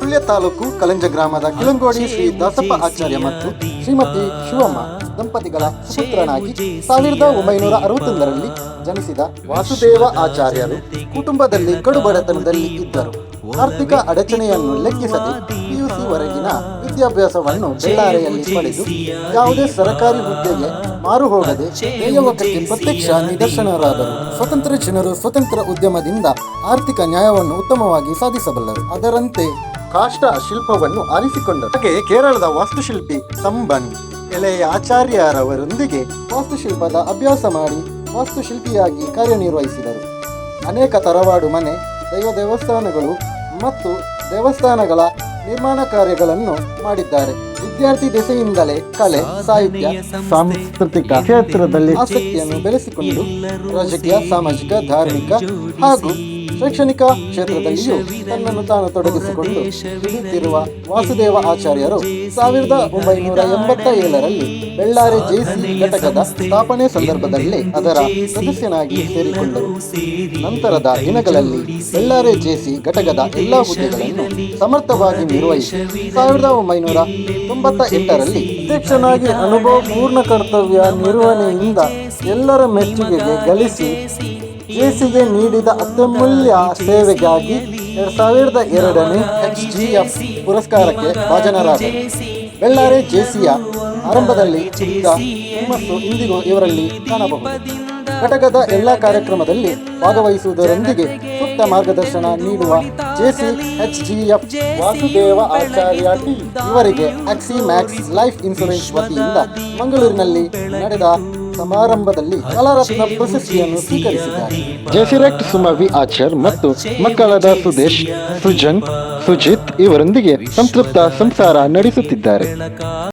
ಸುಳ್ಯ ತಾಲೂಕು ಕಲಂಜ ಗ್ರಾಮದ ಕಿಳಂಗೋಡಿ ಶ್ರೀ ದಾಸಪ್ಪ ಆಚಾರ್ಯ ಮತ್ತು ಶ್ರೀಮತಿ ಶಿವಮ್ಮ ದಂಪತಿಗಳ ಸುಪುತ್ರನಾಗಿ 1961ರಲ್ಲಿ ಜನಿಸಿದ ವಾಸುದೇವ ಆಚಾರ್ಯರು ಕುಟುಂಬದಲ್ಲಿ ಕಡು ಬಡತನದಲ್ಲಿ ಇದ್ದರು. ಆರ್ಥಿಕ ಅಡಚಣೆಯನ್ನು ಲೆಕ್ಕಿಸದೆ PUC ವರೆಗಿನ ವಿದ್ಯಾಭ್ಯಾಸವನ್ನು ಬೆಳ್ಳಾರೆಯಲ್ಲಿ ಪಡೆದು ಯಾವುದೇ ಸರ್ಕಾರಿ ಹುದ್ದೆಗೆ ಮಾರು ಹೋಗದೆ ಧ್ಯೇಯವಕಕ್ಕೆ ಪ್ರತ್ಯಕ್ಷ ನಿದರ್ಶನರಾದರು. ಸ್ವತಂತ್ರ ಜನರು ಸ್ವತಂತ್ರ ಉದ್ಯಮದಿಂದ ಆರ್ಥಿಕ ನ್ಯಾಯವನ್ನು ಉತ್ತಮವಾಗಿ ಸಾಧಿಸಬಲ್ಲರು. ಅದರಂತೆ ಕಾಷ್ಟ ಶಿಲ್ಪವನ್ನು ಆರಿಸಿಕೊಂಡರು. ಹಾಗೆ ಕೇರಳದ ವಾಸ್ತುಶಿಲ್ಪಿ ಸಂಬನ್ ಎಲೆಯ ಆಚಾರ್ಯರವರೊಂದಿಗೆ ವಾಸ್ತುಶಿಲ್ಪದ ಅಭ್ಯಾಸ ಮಾಡಿ ವಾಸ್ತುಶಿಲ್ಪಿಯಾಗಿ ಕಾರ್ಯನಿರ್ವಹಿಸಿದರು. ಅನೇಕ ತರವಾಡು ಮನೆ, ದೇವಸ್ಥಾನಗಳು ಮತ್ತು ದೇವಸ್ಥಾನಗಳ ನಿರ್ಮಾಣ ಕಾರ್ಯಗಳನ್ನು ಮಾಡಿದ್ದಾರೆ. ವಿದ್ಯಾರ್ಥಿ ದೆಸೆಯಿಂದಲೇ ಕಲೆ, ಸಾಹಿತ್ಯ, ಸಾಂಸ್ಕೃತಿಕ ಕ್ಷೇತ್ರದಲ್ಲಿ ಆಸಕ್ತಿಯನ್ನು ಬೆಳೆಸಿಕೊಂಡು ರಾಜಕೀಯ, ಸಾಮಾಜಿಕ, ಧಾರ್ಮಿಕ ಹಾಗೂ ಶೈಕ್ಷಣಿಕ ಕ್ಷೇತ್ರದಲ್ಲಿಯೂ ತನ್ನನ್ನು ತಾನು ತೊಡಗಿಸಿಕೊಂಡು ದುಡಿಯುತ್ತಿರುವ ವಾಸುದೇವ ಆಚಾರ್ಯರು 1987ರಲ್ಲಿ ಬೆಳ್ಳಾರೆ JC ಘಟಕದ ಸ್ಥಾಪನೆ ಸಂದರ್ಭದಲ್ಲೇ ಅದರ ಸದಸ್ಯನಾಗಿ ಸೇರಿಕೊಂಡರು. ನಂತರದ ದಿನಗಳಲ್ಲಿ ಬೆಳ್ಳಾರೆ JC ಘಟಕದ ಎಲ್ಲಾ ಹುದ್ದೆಗಳನ್ನು ಸಮರ್ಥವಾಗಿ ನಿರ್ವಹಿಸಿ 1998ರಲ್ಲಿ ಅಧ್ಯಕ್ಷನಾಗಿ ಅನುಭವ ಪೂರ್ಣ ಕರ್ತವ್ಯ ನಿರ್ವಹಣೆಯಿಂದ ಎಲ್ಲರ ಮೆಚ್ಚುಗೆಗೆ ಗಳಿಸಿ JCಗೆ ನೀಡಿದ ಅತ್ಯಮೂಲ್ಯ ಸೇವೆಗಾಗಿ 2002ನೇ HGF ಪುರಸ್ಕಾರಕ್ಕೆ ಭಾಜನರಾದರು. ಬೆಳ್ಳಾರೆ JCಯ ಆರಂಭದಲ್ಲಿ ಇದ್ದ ಹುಮ್ಮಸ್ಸು ಇಂದಿಗೂ ಇವರಲ್ಲಿ ಕಾಣಬಹುದು. ಘಟಕದ ಎಲ್ಲ ಕಾರ್ಯಕ್ರಮದಲ್ಲಿ ಭಾಗವಹಿಸುವುದರೊಂದಿಗೆ ಸೂಕ್ತ ಮಾರ್ಗದರ್ಶನ ನೀಡುವ JC HGF ವಾಸುದೇವ ಆಚಾರ್ಯ ಟಿ ಇವರಿಗೆ ಆಕ್ಸಿಮ್ಯಾಕ್ಸ್ ಲೈಫ್ ಇನ್ಶೂರೆನ್ಸ್ ವತಿಯಿಂದ ಮಂಗಳೂರಿನಲ್ಲಿ ನಡೆದ ಸಮಾರಂಭದಲ್ಲಿ ಕಲಾರತ್ನ ಪ್ರಶಸ್ತಿಯನ್ನು ಸ್ವೀಕರಿಸಿದ್ದಾರೆ. ಜೆಸಿರೆಕ್ಟ್ ಸುಮವಿ ಆಚಾರ್ ಮತ್ತು ಮಕ್ಕಳಾದ ಸುದೇಶ್, ಸುಜನ್, ಸುಜಿತ್ ಇವರೊಂದಿಗೆ ಸಂತೃಪ್ತ ಸಂಸಾರ ನಡೆಸುತ್ತಿದ್ದಾರೆ.